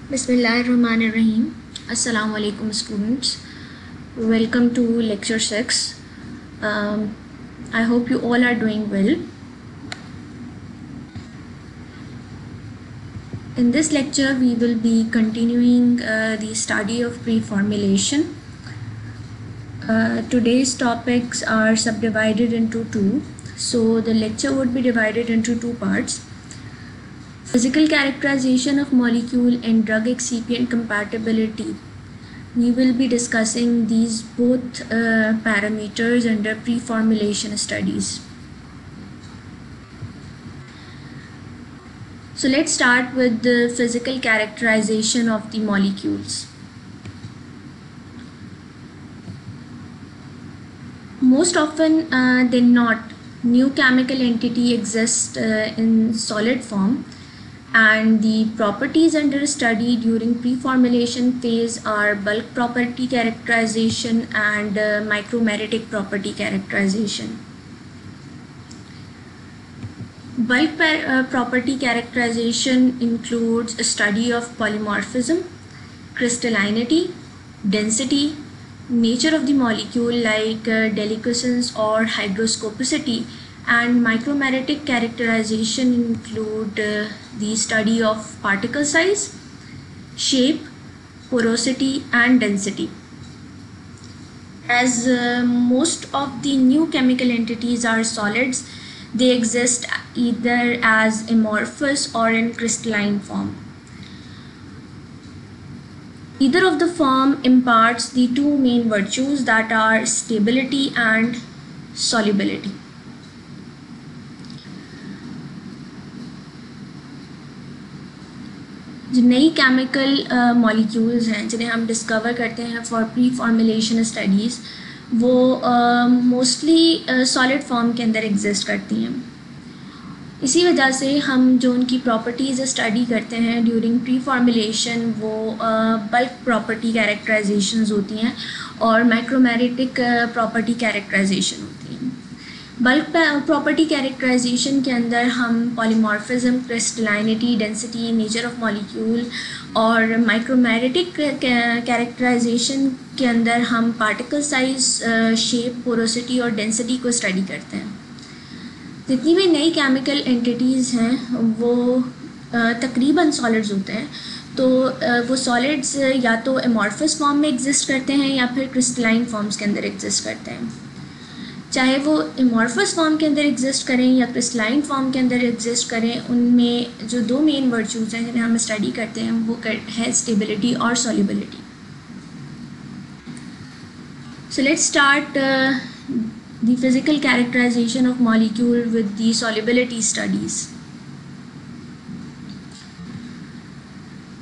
Bismillahirrahmanirrahim. Assalamu alaikum students. Welcome to lecture 6. I hope you all are doing well. In this lecture we will be continuing the study of pre-formulation. Today's topics are subdivided into two. So the lecture would be divided into two parts. Physical characterization of molecule and drug excipient compatibility. We will be discussing these both parameters under pre-formulation studies. So let's start with the physical characterization of the molecules. Most often than not, new chemical entity exists in solid form, and the properties under study during pre-formulation phase are bulk property characterization and micromeretic property characterization. Bulk property characterization includes a study of polymorphism, crystallinity, density, nature of the molecule like deliquescence or hygroscopicity, and micromeretic characterization include the study of particle size, shape, porosity, and density. As most of the new chemical entities are solids, they exist either as amorphous or in crystalline form. Either of the form imparts the two main virtues, that are stability and solubility. जो नई chemical molecules हैं जिन्हें हम discover करते हैं for pre formulation studies, वो mostly solid form के अंदर एग्जिस्ट करती हैं. इसी वजह से हम जो उनकी प्रॉपर्टीज़ स्टडी करते हैं ड्यूरिंग प्री फॉर्मुलेशन वो बल्क प्रॉपर्टी कैरेक्टराइजेशंस होती हैं और माइक्रोमेरेटिक प्रॉपर्टी कैरेक्टराइजेशन होती हैं. बल्क प्रॉपर्टी कैरेक्टराइजेशन के अंदर हम polymorphism, crystallinity, density, nature of molecule, और माइक्रोमेरेटिक कैरेक्टराइजेशन के अंदर हम पार्टिकल साइज, शेप, पोरोसिटी और डेंसिटी को स्टडी करते हैं. जितनी भी नई केमिकल एंटिटीज़ हैं वो तकरीबन सॉलिड्स होते हैं. तो वो सॉलिड्स या तो एमॉर्फस फॉर्म में एग्जिस्ट करते हैं या फिर क्रिस्टलाइन फॉर्म्स के अंदर एग्जिस्ट करते हैं. चाहे वो एमॉर्फस फॉर्म के अंदर एग्जिस्ट करें या क्रिस्टलाइन फॉर्म के अंदर एग्जिस्ट करें, उनमें जो दो मेन वर्चूज़ हैं जिन्हें हम स्टडी करते हैं वो है स्टेबिलिटी और solubility. So let's start the physical characterization of molecule with the solubility studies.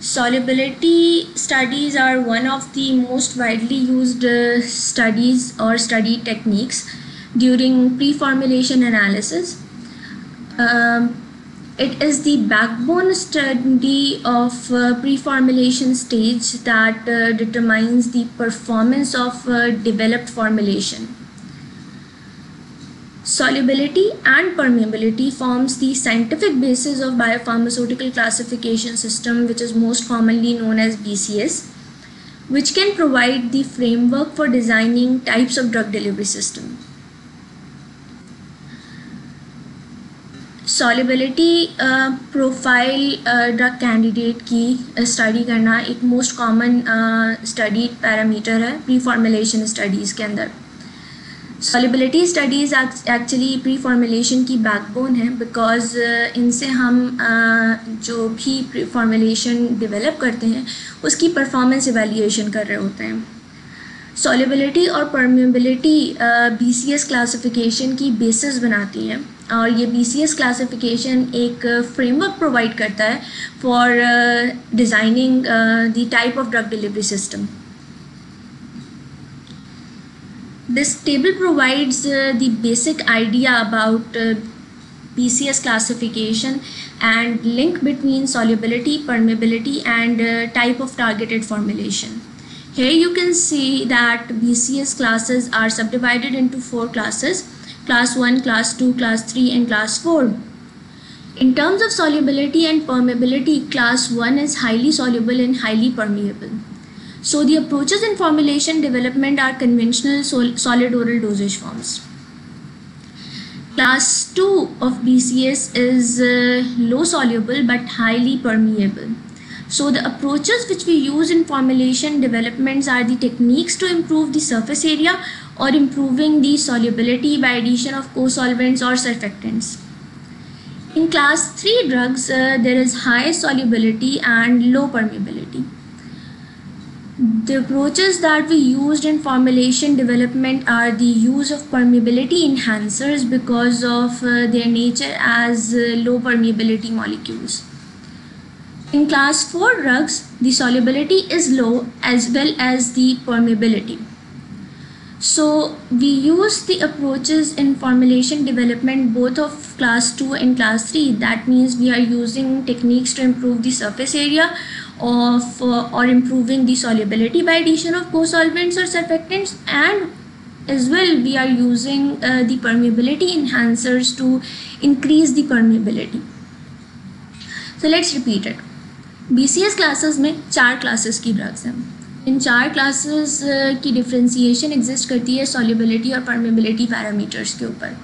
Solubility studies are one of the most widely used studies or study techniques during pre-formulation analysis. It is the backbone study of pre-formulation stage that determines the performance of developed formulation. Solubility and permeability forms the scientific basis of biopharmaceutical classification system, which is most commonly known as BCS, which can provide the framework for designing types of drug delivery system. Solubility profile drug candidate की study करना एक most common study parameter है pre-formulation studies के अंदर. Solubility studies actually pre formulation की backbone है, because इनसे हम जो भी प्री फॉर्मुलेशन डेवलप करते हैं उसकी परफॉर्मेंस इवैल्यूएशन कर रहे होते हैं. सॉल्युबिलिटी और परमेबिलिटी BCS क्लासिफिकेशन की बेसिस बनाती हैं, और ये BCS क्लासिफिकेशन एक फ्रेमवर्क प्रोवाइड करता है for designing the type of drug delivery system. This table provides the basic idea about BCS classification and link between solubility, permeability, and type of targeted formulation. Here you can see that BCS classes are subdivided into 4 classes: class 1, class 2, class 3, and class 4. In terms of solubility and permeability, class 1 is highly soluble and highly permeable. So the approaches in formulation development are conventional solid oral dosage forms. Class 2 of BCS is low soluble but highly permeable. So the approaches which we use in formulation developments are the techniques to improve the surface area or improving the solubility by addition of co-solvents or surfactants. In class 3 drugs, there is high solubility and low permeability. The approaches that we used in formulation development are the use of permeability enhancers because of their nature as low permeability molecules. In class 4 drugs, the solubility is low as well as the permeability. So we use the approaches in formulation development both of class 2 and class 3. That means we are using techniques to improve the surface area of or improving the solubility by addition of co-solvents or surfactants, and as well we are using the permeability enhancers to increase the permeability. So let's repeat it. BCS classes में 4 classes की drugs हैं. इन 4 classes की differentiation exist करती है solubility और permeability parameters के ऊपर.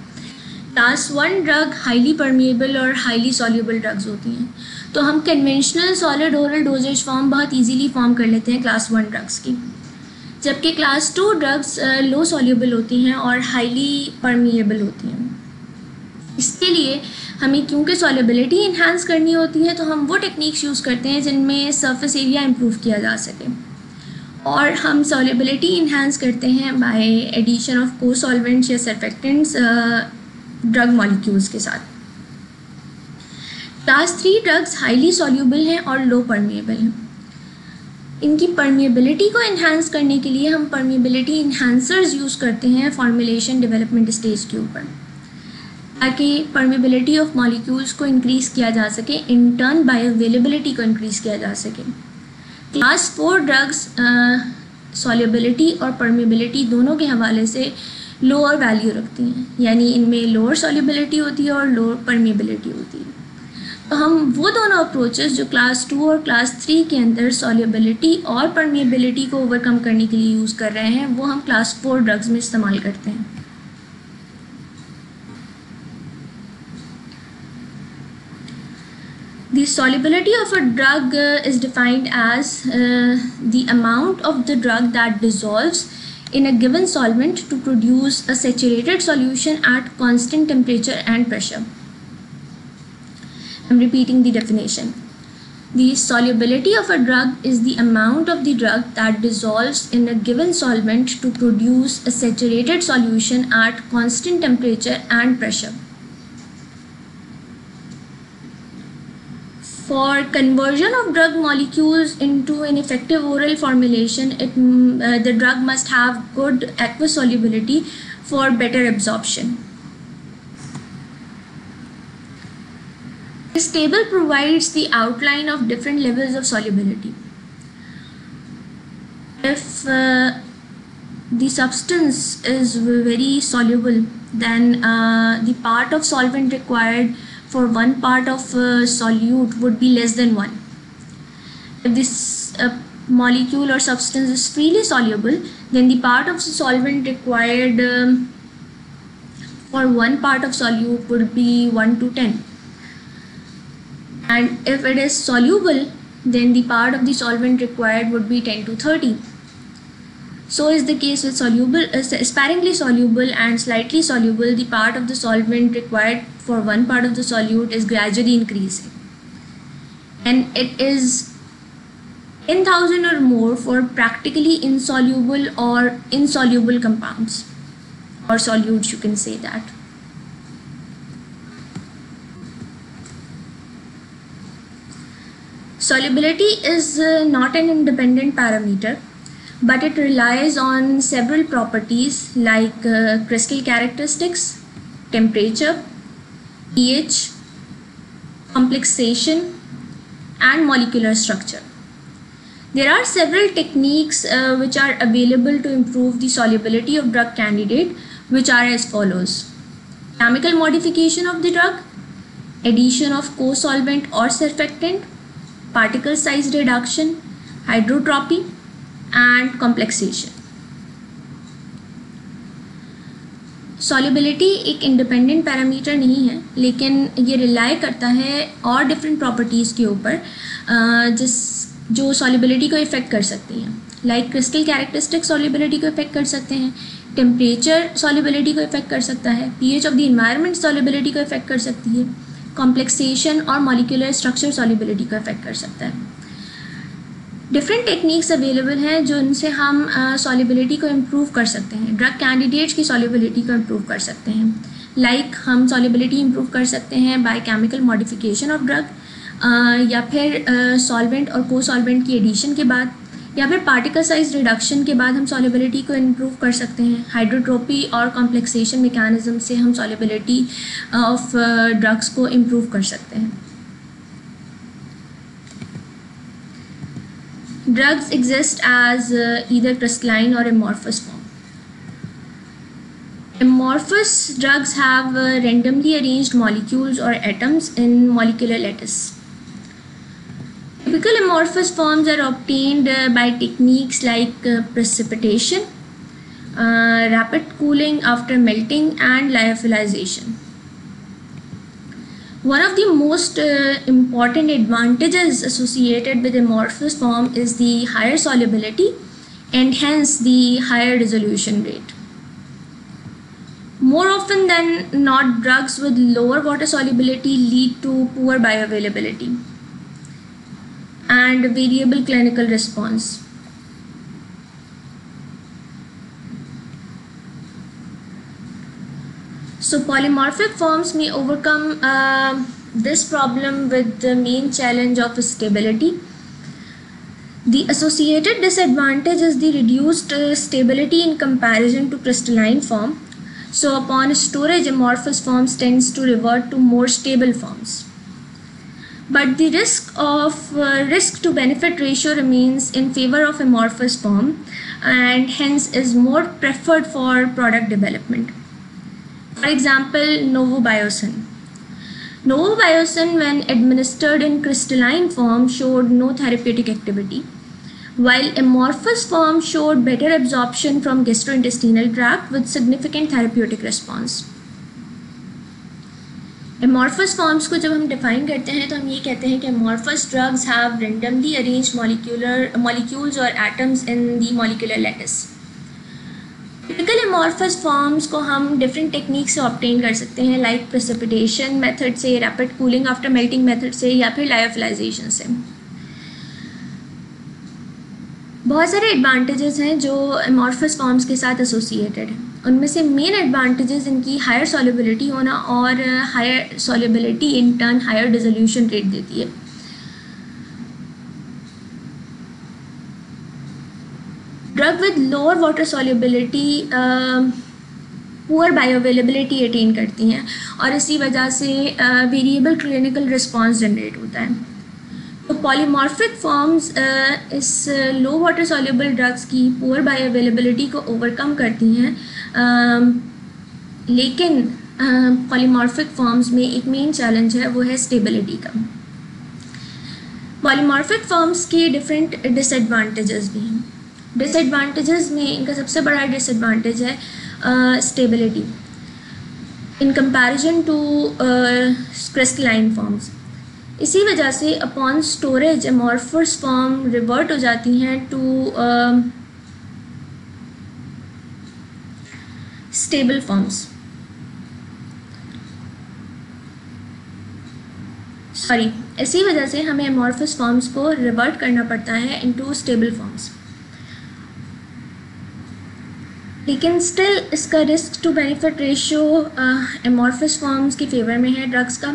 Class 1 drug highly permeable और हाईली सॉल्युबल ड्रग्स होती हैं. तो हम conventional solid oral doses form बहुत इजीली फॉर्म कर लेते हैं क्लास 1 ड्रग्स की, जबकि क्लास 2 ड्रग्स लो सॉल्युबल होती हैं और हाईली परमेबल होती हैं. इसके लिए हमें क्योंकि सॉल्युबिलिटी इन्हांस करनी होती है तो हम वो टेक्निक्स यूज़ करते हैं जिनमें सरफेस एरिया इम्प्रूव किया जा सके, और हम सॉल्युबिलिटी इन्हांस करते हैं बाय एडिशन ऑफ को सॉल्वेंट्स या सर्फेक्टेंट्स ड्रग मॉलिक्यूल्स के साथ. क्लास 3 ड्रग्स हाईली सॉल्युबल हैं और लो परमेबल हैं. इनकी परमेबिलिटी को इन्हांस करने के लिए हम परमेबिलिटी इन्हांसर्स यूज़ करते हैं फॉर्मुलेशन डेवलपमेंट स्टेज के ऊपर, ताकि परमेबिलिटी ऑफ मॉलिक्यूल्स को इंक्रीज़ किया जा सके, इन टर्न बायोअवेलेबिलिटी को इंक्रीज़ किया जा सके. क्लास 4 ड्रग्स सॉल्युबिलिटी और परमेबिलिटी दोनों के हवाले से लोअर वैल्यू रखती हैं, यानी इनमें लोअर सॉल्युबिलिटी होती है और लोअर परमेबिलिटी होती है. तो हम वो दोनों अप्रोचेस जो क्लास 2 और क्लास 3 के अंदर सॉल्युबिलिटी और परमेबिलिटी को ओवरकम करने के लिए यूज़ कर रहे हैं वो हम क्लास 4 ड्रग्स में इस्तेमाल करते हैं. The solubility of a drug is defined as the amount of the drug that dissolves in a given solvent to produce a saturated solution at constant temperature and pressure. I'm repeating the definition. The solubility of a drug is the amount of the drug that dissolves in a given solvent to produce a saturated solution at constant temperature and pressure. For conversion of drug molecules into an effective oral formulation, the drug must have good aqueous solubility for better absorption. This table provides the outline of different levels of solubility. If the substance is very soluble, then the part of solvent required for one part of solute would be less than 1. If this molecule or substance is freely soluble, then the part of the solvent required for one part of solute would be 1 to 10. And if it is soluble, then the part of the solvent required would be 10 to 30. So is the case with soluble, sparingly soluble and slightly soluble. The part of the solvent required for one part of the solute is gradually increasing, and it is 10,000 or more for practically insoluble or insoluble compounds or solutes, you can say that. Solubility is not an independent parameter, but it relies on several properties like crystal characteristics, temperature, pH, complexation, and molecular structure. There are several techniques which are available to improve the solubility of drug candidate, which are as follows: chemical modification of the drug, addition of co-solvent or surfactant, particle size reduction, hydrotropy and complexation. Solubility एक independent parameter नहीं है, लेकिन ये rely करता है और different properties के ऊपर जो सॉल्युबिलिटी को इफ़ेक्ट कर सकती हैं. लाइक क्रिस्टल कैरेक्टरिस्टिक सॉल्युबिलिटी को इफ़ेक्ट कर सकते हैं, टेम्परेचर सॉल्युबिलिटी को इफ़ेक्ट कर सकता है, pH of the environment solubility को इफ़ेक्ट कर सकती है, कॉम्प्लेक्सेशन और मॉलिक्यूलर स्ट्रक्चर सॉल्युबिलिटी को इफ़ेक्ट कर सकता है. डिफरेंट टेक्निक्स अवेलेबल हैं जो इनसे हम सॉल्युबिलिटी को इम्प्रूव कर सकते हैं. ड्रग कैंडिडेट्स की सॉल्युबिलिटी को इम्प्रूव कर सकते हैं. लाइक हम सॉल्युबिलिटी इम्प्रूव कर सकते हैं by chemical modification of drug, या फिर सॉल्वेंट और को सॉल्वेंट की एडिशन के बाद, या फिर पार्टिकल साइज रिडक्शन के बाद हम सॉल्युबिलिटी को इम्प्रूव कर सकते हैं. हाइड्रोट्रोपी और कॉम्प्लेक्सेशन मैकेनिज्म से हम सॉल्युबिलिटी ऑफ ड्रग्स को इम्प्रूव कर सकते हैं. Drugs exist as either crystalline or amorphous form. Amorphous drugs have randomly arranged molecules or atoms in molecular lattice. Typical amorphous forms are obtained by techniques like precipitation, rapid cooling after melting, and lyophilization. One of the most important advantages associated with amorphous form is the higher solubility and hence the higher resolution rate. More often than not, drugs with lower water solubility lead to poor bioavailability and variable clinical response. So polymorphic forms may overcome this problem with the main challenge of stability. The associated disadvantage is the reduced stability in comparison to crystalline form. So upon storage, amorphous forms tends to revert to more stable forms. But the risk to benefit ratio remains in favor of amorphous form and hence is more preferred for product development. For example, Novobiocin. Novobiocin, when administered in crystalline form, showed no therapeutic activity, while amorphous form showed better absorption from gastrointestinal tract with significant therapeutic response. Amorphous forms को जब हम define करते हैं तो हम ये कहते हैं कि amorphous drugs have randomly arranged molecules or atoms in the molecular lattice. Typical amorphous forms को हम डिफरेंट टेक्निक से ऑब्टेन कर सकते हैं, लाइक प्रेसिपिटेशन मेथड से, rapid cooling after melting method से, या फिर लायोफिलाइजेशन से. बहुत सारे एडवांटेजेस हैं जो amorphous forms के साथ एसोसिएटेड हैं. उनमें से मेन एडवांटेजेस इनकी हायर सॉल्युबिलिटी होना और higher solubility in turn higher dissolution rate देती है. Drug with lower water solubility poor bioavailability attain करती हैं और इसी वजह से वेरिएबल क्लिनिकल रिस्पॉन्स जनरेट होता है. तो पॉलीमॉर्फिक फॉर्म्स इस लो वाटर सॉल्युबल ड्रग्स की पुअर बायोअवेलेबिलिटी को ओवरकम करती हैं, लेकिन पॉलीमॉर्फिक फॉर्म्स में एक मेन चैलेंज है, वो है स्टेबिलिटी का. पॉलीमॉर्फिक फॉर्म्स के डिफरेंट डिसएडवांटेजेस भी हैं. डिसएडवांटेजेस में इनका सबसे बड़ा डिसएडवांटेज है stability in comparison to crystalline forms. इसी वजह से upon storage amorphous form revert हो जाती हैं टू स्टेबल फॉर्म्स. इसी वजह से हमें amorphous फॉर्म्स को रिवर्ट करना पड़ता है इनटू स्टेबल फॉर्म्स. लेकिन स्टिल इसका risk to benefit ratio amorphous forms के फेवर में है ड्रग्स का,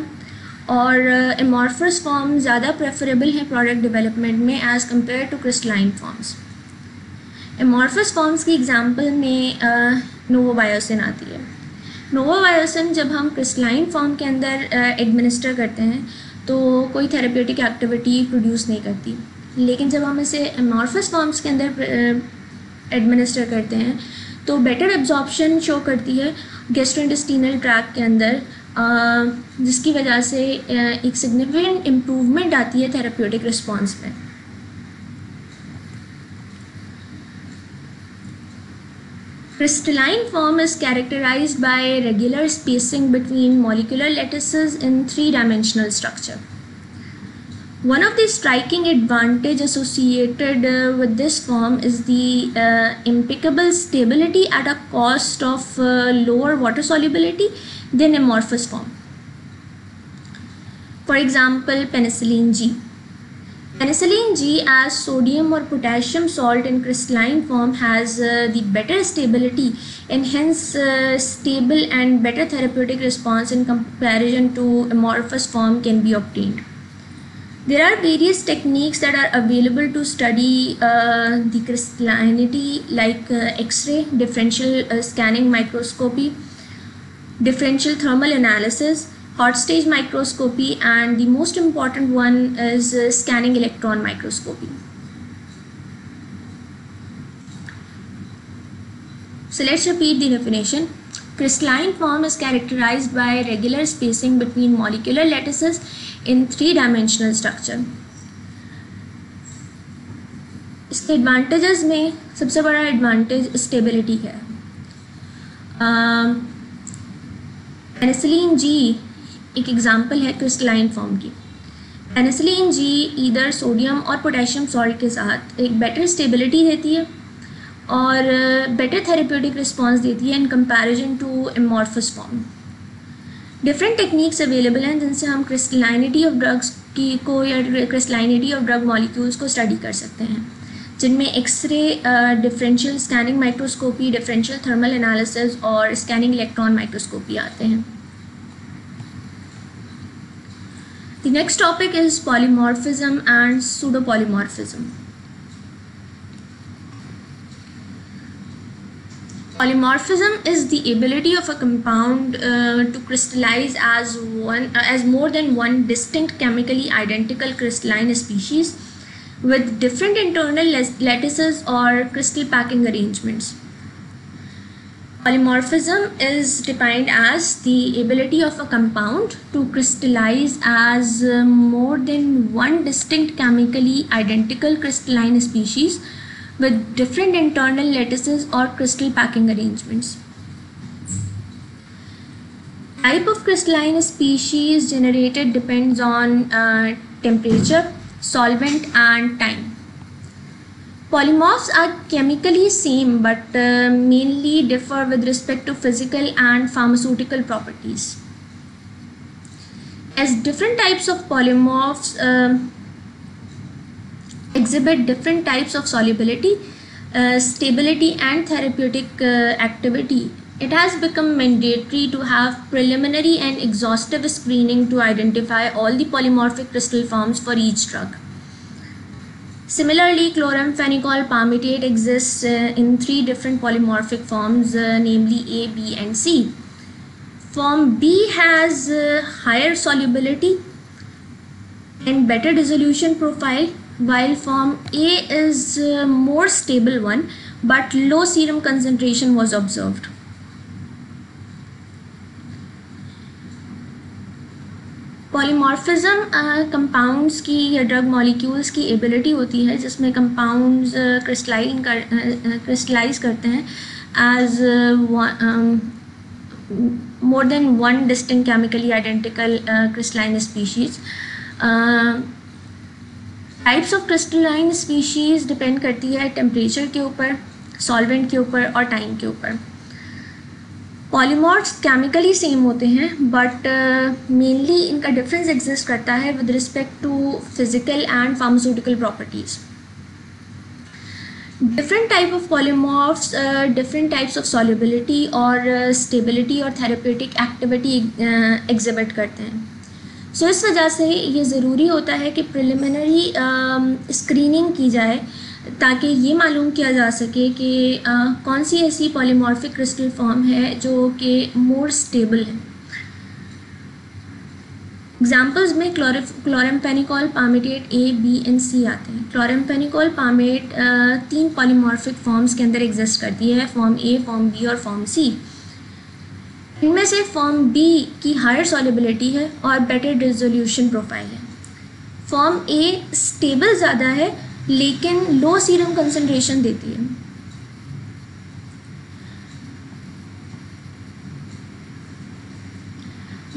और amorphous फॉर्म ज़्यादा प्रेफरेबल है प्रोडक्ट डेवलपमेंट में as compare to crystalline forms. amorphous forms की एग्जांपल में नोवोबायोसिन आती है. नोवोबायोसिन जब हम क्रिस्टलाइन फॉर्म के अंदर एडमिनिस्टर करते हैं तो कोई थेरेप्यूटिक एक्टिविटी प्रोड्यूस नहीं करती, लेकिन जब हम इसे amorphous फॉर्म्स के अंदर एडमिनिस्टर करते हैं तो बेटर एब्जॉर्प्शन शो करती है गैस्ट्रोइंटेस्टिनल ट्रैक्ट के अंदर जिसकी वजह से एक सिग्निफिकेंट इम्प्रूवमेंट आती है थेरेप्यूटिक रिस्पॉन्स में. Crystalline form is characterized by regular spacing between molecular lattices in three-dimensional structure. One of the striking advantages associated with this form is the impeccable stability at a cost of lower water solubility than amorphous form. For example, penicillin G. Penicillin G as sodium or potassium salt in crystalline form has the better stability and hence stable and better therapeutic response in comparison to amorphous form can be obtained. There are various techniques that are available to study the crystallinity like X-ray, differential scanning microscopy, differential thermal analysis, hot stage microscopy, and the most important one is scanning electron microscopy. So let's repeat the definition. Crystalline form is characterized by regular spacing between molecular lattices in three-dimensional structure. इसके advantages में सबसे बड़ा advantage stability है. Penicillin G एक example है crystalline form की. Penicillin G either sodium और potassium salt के साथ एक बेटर स्टेबिलिटी देती है और बेटर थेरेप्यूटिक रिस्पॉन्स देती है in comparison to amorphous form. Different techniques available हैं जिनसे हम क्रिस्टलाइनिटी ऑफ ड्रग्स को या क्रिस्टलाइनिटी ऑफ ड्रग मॉलिक्यूल्स को स्टडी कर सकते हैं, जिनमें X ray, differential scanning microscopy, differential thermal analysis और स्कैनिंग इलेक्ट्रॉन माइक्रोस्कोपी आते हैं. The next topic is polymorphism and pseudopolymorphism. Polymorphism is the ability of a compound to crystallize as more than one distinct chemically identical crystalline species with different internal lattices or crystal packing arrangements. Polymorphism is defined as the ability of a compound to crystallize as more than one distinct chemically identical crystalline species with different internal lattices or crystal packing arrangements. Type of crystalline species generated depends on temperature, solvent and time. Polymorphs are chemically same but mainly differ with respect to physical and pharmaceutical properties. As different types of polymorphs exhibit different types of solubility, stability and therapeutic activity, it has become mandatory to have preliminary and exhaustive screening to identify all the polymorphic crystal forms for each drug. Similarly, chloramphenicol palmitate exists in three different polymorphic forms, namely A, B and C. Form B has higher solubility and better dissolution profile, while form A is more stable one but low serum concentration was observed. Polymorphism compounds की या drug molecules की ability होती है जिसमें compounds crystallize करते हैं as more than one distinct chemically identical crystalline species. Types of crystalline species depend करती है टेम्परेचर के ऊपर, सॉल्वेंट के ऊपर और टाइम के ऊपर. पॉलीमॉर्फ्स केमिकली सेम होते हैं बट मेनली इनका डिफरेंस एग्जिस्ट करता है with respect to physical and pharmaceutical properties. Different type of polymorphs different types of solubility और स्टेबिलिटी और थेरेप्यूटिक एक्टिविटी एग्जिबिट करते हैं. सो इस वजह से ये ज़रूरी होता है कि प्रिलिमिनरी स्क्रीनिंग की जाए ताकि ये मालूम किया जा सके कि कौन सी ऐसी पॉलीमॉर्फिक क्रिस्टल फॉर्म है जो कि मोर स्टेबल है. एग्जाम्पल्स में chloramphenicol palmitate A, B and C आते हैं. क्लोराम्फेनिकोल पामेट तीन पॉलीमॉर्फिक फॉर्म्स के अंदर एग्जिस्ट करती है, फॉर्म A, फॉर्म B और फॉर्म C. इनमें से फॉर्म बी की हायर सॉल्युबिलिटी है और बेटर डिसोल्यूशन प्रोफाइल है। फॉर्म ए स्टेबल ज़्यादा है लेकिन लो सीरम कंसंट्रेशन देती है।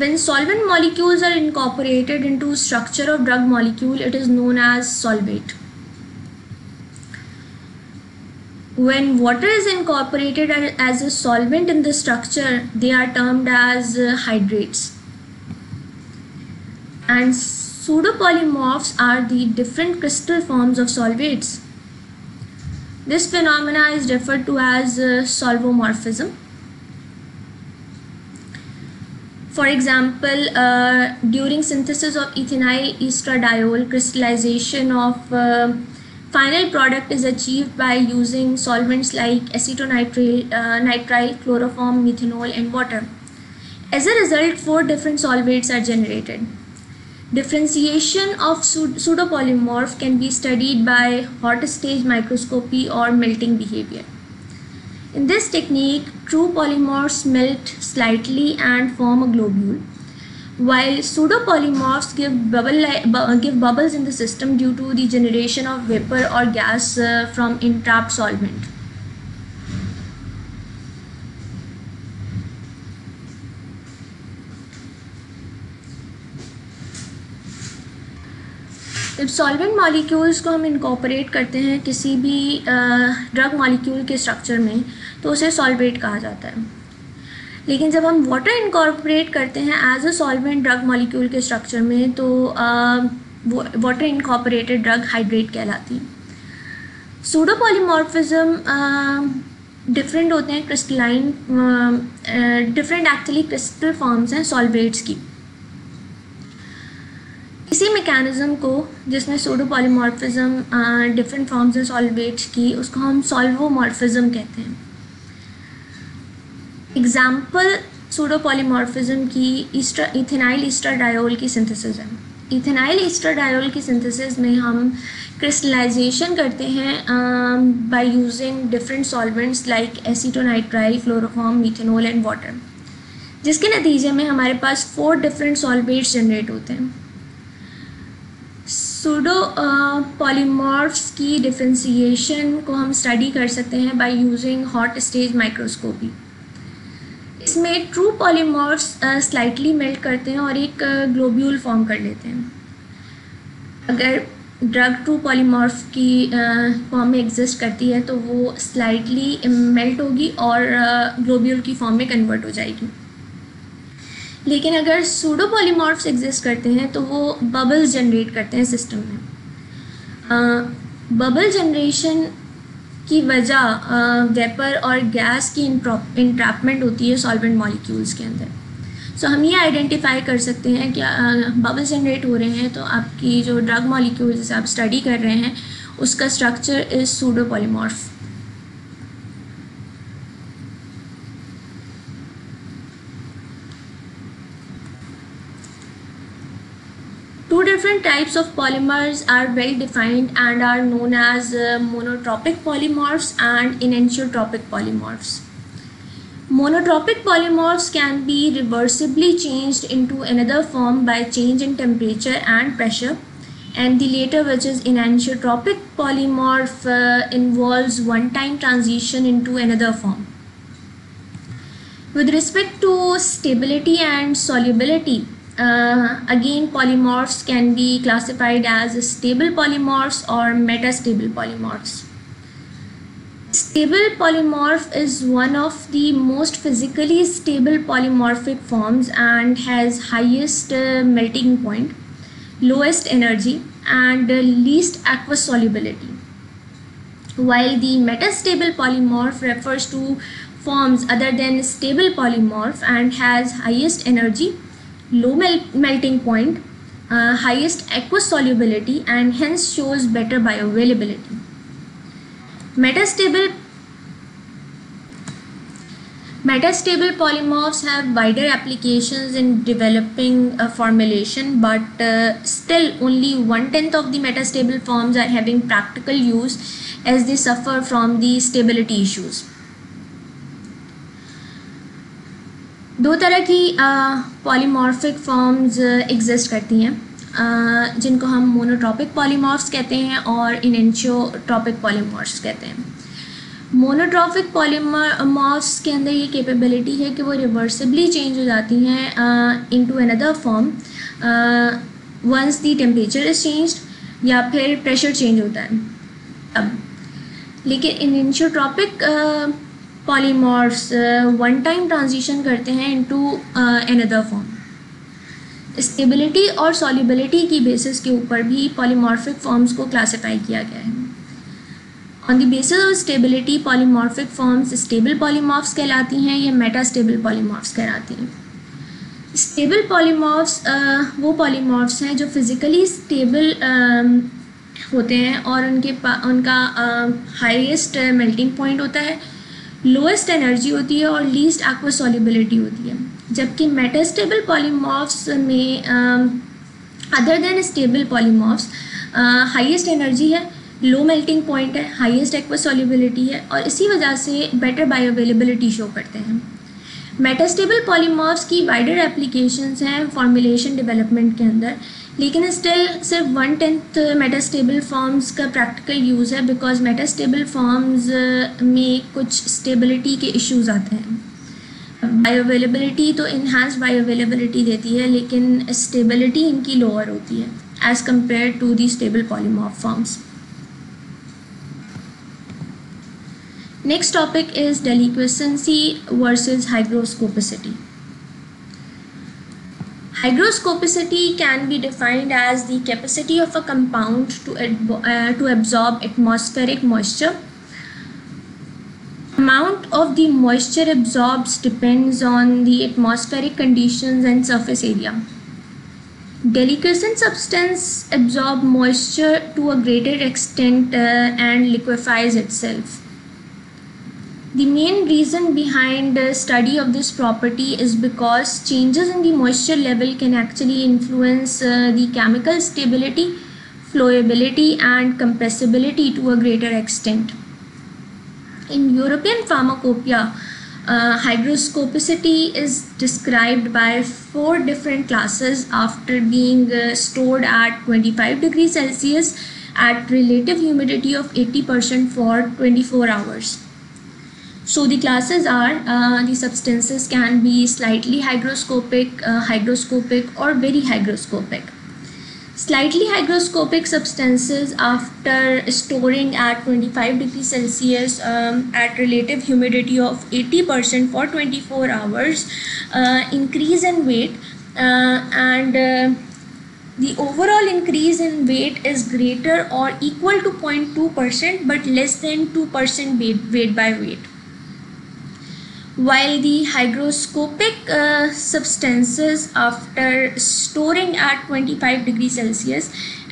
When solvent molecules are incorporated into structure of drug molecule, it is known as solvate. When water is incorporated as a solvent in the structure, they are termed as hydrates. And pseudopolymorphs are the different crystal forms of solvates. This phenomena is referred to as solvomorphism. For example, during synthesis of ethynyl estradiol, crystallization of final product is achieved by using solvents like acetonitrile, nitrile, chloroform, methanol, and water. As a result, 4 different solvates are generated. Differentiation of pseudopolymorph can be studied by hot stage microscopy or melting behavior. In this technique, true polymorphs melt slightly and form a globule, while pseudopolymorphs give bubbles in the system due to the generation of vapor or gas from entrapped solvent. जब solvent molecules को हम incorporate करते हैं किसी भी drug molecule के structure में तो उसे सॉल्वेट कहा जाता है। लेकिन जब हम वाटर इनकॉर्पोरेट करते हैं as a solvent drug molecule के स्ट्रक्चर में तो वाटर इनकॉर्पोरेटेड ड्रग हाइड्रेट कहलाती है। सूडोपॉलीमॉर्फिज्म डिफरेंट होते हैं crystalline different actually crystal forms हैं सॉल्वेट्स की। इसी मैकेनिज्म को जिसमें सूडोपॉलीमॉर्फिज्म डिफरेंट फॉर्म्स हैं सॉल्वेट्स की उसको हम सॉल्वोमॉर्फिज्म कहते हैं। एग्जाम्पल सूडोपॉलीमॉर्फिज्म की इथेनाइल एस्ट्राडायोल की सिंथेसिस है। इथेनाइल एस्ट्राडायोल की सिंथेसिस में हम क्रिस्टलाइजेशन करते हैं by using different solvents like acetonitrile, chloroform, methanol and water, जिसके नतीजे में हमारे पास 4 डिफरेंट सॉल्वेट्स जनरेट होते हैं। सूडोपॉलीमॉर्फ्स की डिफरेंशिएशन को हम स्टडी कर सकते हैं by using hot stage microscopy. इसमें ट्रू पॉलीमॉर्फ्स स्लाइटली मेल्ट करते हैं और एक ग्लोब्यूल फॉर्म कर लेते हैं। अगर ड्रग ट्रू पॉलीमॉर्फ की फॉर्म में एग्जिस्ट करती है तो वो स्लाइटली मेल्ट होगी और ग्लोब्यूल की फॉर्म में कन्वर्ट हो जाएगी। लेकिन अगर सूडोपॉलीमॉर्फ्स एग्जिस्ट करते हैं तो वो बबल्स जनरेट करते हैं सिस्टम में। बबल जनरेशन की वजह वेपर और गैस की इंट्रैपमेंट होती है सॉल्वेंट मॉलिक्यूल्स के अंदर। सो हम ये आइडेंटिफाई कर सकते हैं कि बबल्स जनरेट हो रहे हैं तो आपकी जो ड्रग मॉलिक्यूल जिसे आप स्टडी कर रहे हैं उसका structure is pseudopolymorph. Two different types of polymers are well defined and are known as monotropic polymorphs and enantiotropic polymorphs. Monotropic polymorphs can be reversibly changed into another form by change in temperature and pressure, and the later, which is enantiotropic polymorph, involves one-time transition into another form. With respect to stability and solubility, again polymorphs can be classified as stable polymorphs or metastable polymorphs. Stable polymorph is one of the most physically stable polymorphic forms and has highest melting point, lowest energy and least aqueous solubility, while the metastable polymorph refers to forms other than stable polymorph and has highest energy, low melting point, highest aqueous solubility and hence shows better bioavailability. Metastable polymorphs have wider applications in developing a formulation, but still only 1/10 of the metastable forms are having practical use as they suffer from the stability issues. दो तरह की polymorphic forms exist करती हैं, जिनको हम monotropic polymorphs कहते हैं और इनेंशियोट्रॉपिक पॉलीमॉर्फ्स कहते हैं। मोनोट्रॉपिक पॉलीमॉर्फ्स के अंदर ये कैपेबिलिटी है कि वो रिवर्सिबली चेंज हो जाती हैं into another form once the temperature is changed या फिर प्रेशर चेंज होता है अब। लेकिन enantiotropic polymorphs one time transition करते हैं इनटू अनदर फॉर्म। स्टेबिलिटी और सॉल्युबिलिटी की बेसिस के ऊपर भी पॉलीमॉर्फिक फॉर्म्स को क्लासिफाई किया गया है। On the basis of stability polymorphic forms stable polymorphs कहलाती हैं या मेटास्टेबल पॉलीमॉर्फ्स कहलाती हैं। स्टेबल पॉलीमॉर्फ्स वो पॉलीमॉर्फ्स हैं जो फिज़िकली स्टेबल होते हैं और उनका हाईएस्ट मेल्टिंग पॉइंट होता है, लोएस्ट एनर्जी होती है और लीस्ट एक्वस सॉल्युबिलिटी होती है। जबकि मेटास्टेबल पॉलीमॉर्फ्स में other than stable polymorphs highest energy है, लो मेल्टिंग पॉइंट है, हाईएस्ट एक्वस सॉल्युबिलिटी है और इसी वजह से बेटर बायोअवेलेबिलिटी शो करते हैं। मेटास्टेबल पॉलीमॉर्फ्स की वाइडर एप्लीकेशंस हैं फॉर्मुलेशन डेवलपमेंट के अंदर, लेकिन स्टिल सिर्फ 1/10 मेटास्टेबल फॉर्म्स का प्रैक्टिकल यूज़ है बिकॉज मेटास्टेबल फॉर्म्स में कुछ स्टेबिलिटी के इश्यूज आते हैं। बायोअवेलेबिलिटी तो इन्हांस बायोअवेलेबिलिटी देती है लेकिन स्टेबिलिटी इनकी लोअर होती है as compare to the stable polymorph forms. Next topic is deliquescency versus hygroscopicity. Hygroscopicity can be defined as the capacity of a compound to absorb atmospheric moisture. Amount of the moisture absorbed depends on the atmospheric conditions and surface area. Deliquescent substance absorb moisture to a greater extent and liquefies itself. The main reason behind the study of this property is because changes in the moisture level can actually influence the chemical stability, flowability and compressibility to a greater extent. In European pharmacopoeia, hygroscopicity is described by 4 different classes after being stored at 25 degrees Celsius at relative humidity of 80% for 24 hours. So the classes are the substances can be slightly hygroscopic, hygroscopic or very hygroscopic. Slightly hygroscopic substances after storing at 25 degrees Celsius at relative humidity of 80% for 24 hours increase in weight and the overall increase in weight is greater or equal to 0.2% but less than 2% weight by weight. While the hygroscopic substances after storing at 25 degrees Celsius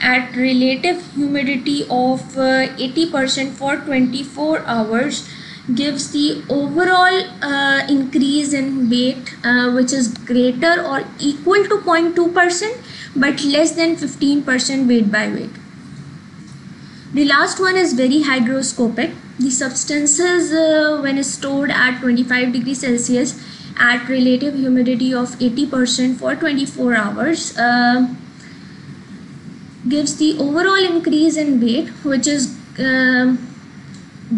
at relative humidity of 80% for 24 hours gives the overall increase in weight which is greater or equal to 0.2% but less than 15% weight by weight. The last one is very hygroscopic. The substances when stored at 25 degrees Celsius at relative humidity of 80% for 24 hours gives the overall increase in weight which is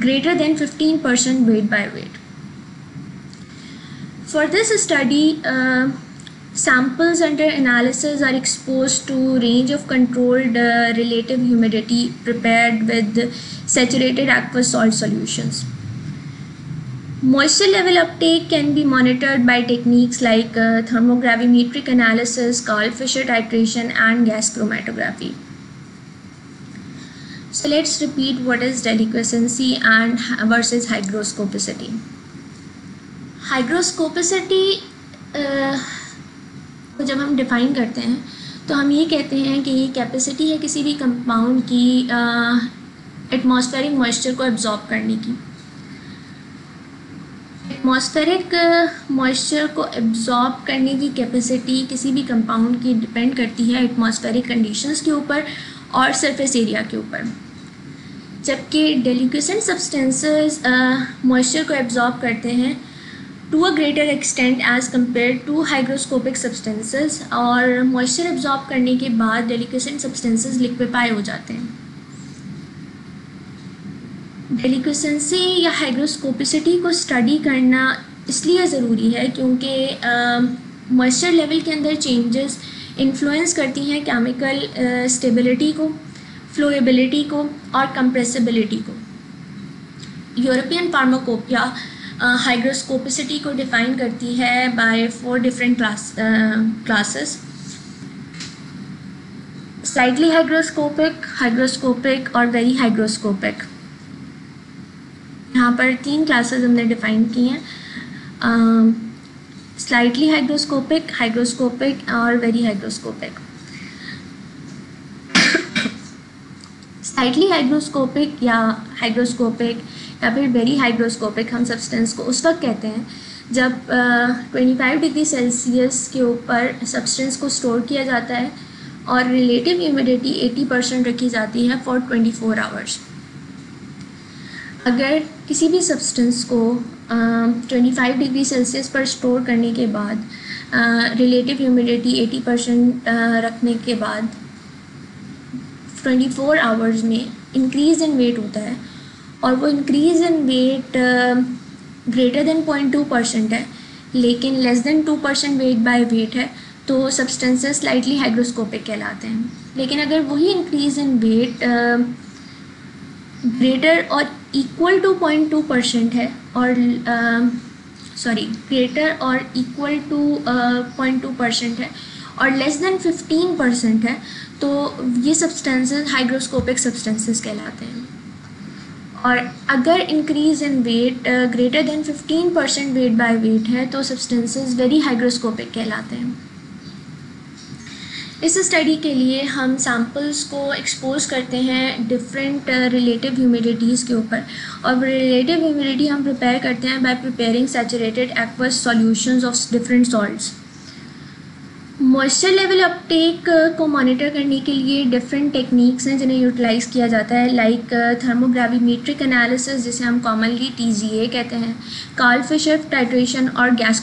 greater than 15% weight by weight. For this study, samples under analysis are exposed to range of controlled relative humidity prepared with saturated aqueous salt solutions. Moisture level uptake can be monitored by techniques like thermogravimetric analysis, Karl-Fischer titration and gas chromatography. So let's repeat what is deliquescency and versus hygroscopicity. Hygroscopicity जब हम define करते हैं तो हम ये कहते हैं कि ये कैपेसिटी है किसी भी कंपाउंड की एटमॉस्फेरिक मॉइस्चर को एब्जॉर्ब करने की। एटमॉस्फेरिक मॉइस्चर को एब्जॉर्ब करने की कैपेसिटी किसी भी कंपाउंड की डिपेंड करती है एटमॉस्फेरिक कंडीशंस के ऊपर और सरफेस एरिया के ऊपर। जबकि डेलिक्वेसेंट सब्सटेंसेस मॉइस्चर को एब्जॉर्ब करते हैं to a greater extent as compare to hygroscopic substances, और मॉइस्चर एब्जॉर्ब करने के बाद डेलिक्वेसेंट सब्सटेंसेस लिक्विफाई हो जाते हैं। डेलिक्वेसेंसी या हाइग्रोस्कोपिसिटी को स्टडी करना इसलिए ज़रूरी है क्योंकि मॉइस्चर लेवल के अंदर चेंजेस इन्फ्लुएंस करती हैं केमिकल स्टेबिलिटी को, फ्लोएबिलिटी को और कंप्रेसिबिलिटी को। यूरोपियन फार्माकोपिया हाइग्रोस्कोपिसिटी को डिफाइन करती है by 4 different classes: slightly hygroscopic, hygroscopic और वेरी हाइग्रोस्कोपिक। यहाँ पर 3 क्लासेस हमने डिफाइन की हैं, स्लाइटली हाइग्रोस्कोपिक, हाइग्रोस्कोपिक और वेरी हाइग्रोस्कोपिक। स्लाइटली हाइग्रोस्कोपिक या हाइग्रोस्कोपिक या फिर वेरी हाइग्रोस्कोपिक हम सब्सटेंस को उस वक्त कहते हैं जब 25 डिग्री सेल्सियस के ऊपर सब्सटेंस को स्टोर किया जाता है और रिलेटिव ह्यूमिडिटी 80% रखी जाती है फॉर 24 आवर्स। अगर किसी भी सब्सटेंस को 25 डिग्री सेल्सियस पर स्टोर करने के बाद रिलेटिव ह्यूमिडिटी 80% रखने के बाद 24 आवर्स में इंक्रीज़ इन वेट होता है और वो increase in weight greater than 0.2% है लेकिन less than 2% weight by weight है, तो सब्सटेंसेस स्लाइटली हाइग्रोस्कोपिक कहलाते हैं। लेकिन अगर वही इंक्रीज़ इन वेट ग्रेटर और इक्वल टू 0.2% है और ग्रेटर और इक्वल टू 0.2% है और लेस देन 15% है, तो ये सब्सटेंसेस हाइग्रोस्कोपिक सब्सटेंसेस कहलाते हैं। और अगर increase in weight greater than 15% weight by weight है तो सब्सटेंसेस वेरी हाइग्रोस्कोपिक कहलाते हैं। इस स्टडी के लिए हम सैम्पल्स को एक्सपोज करते हैं डिफरेंट रिलेटिव ह्यूमिडिटीज़ के ऊपर, और रिलेटिव ह्यूमिडिटी हम प्रिपेयर करते हैं bye preparing saturated aqueous solutions of different salts. Moisture level Uptake को मॉनिटर करने के लिए डिफरेंट टेक्निक्स हैं जिन्हें यूटिलाइज़ किया जाता है, लाइक थर्मोग्राविमेट्रिक एनालिसिस जिसे हम कॉमनली TGA कहते हैं, कार्ल फिशर टाइट्रेशन और गैस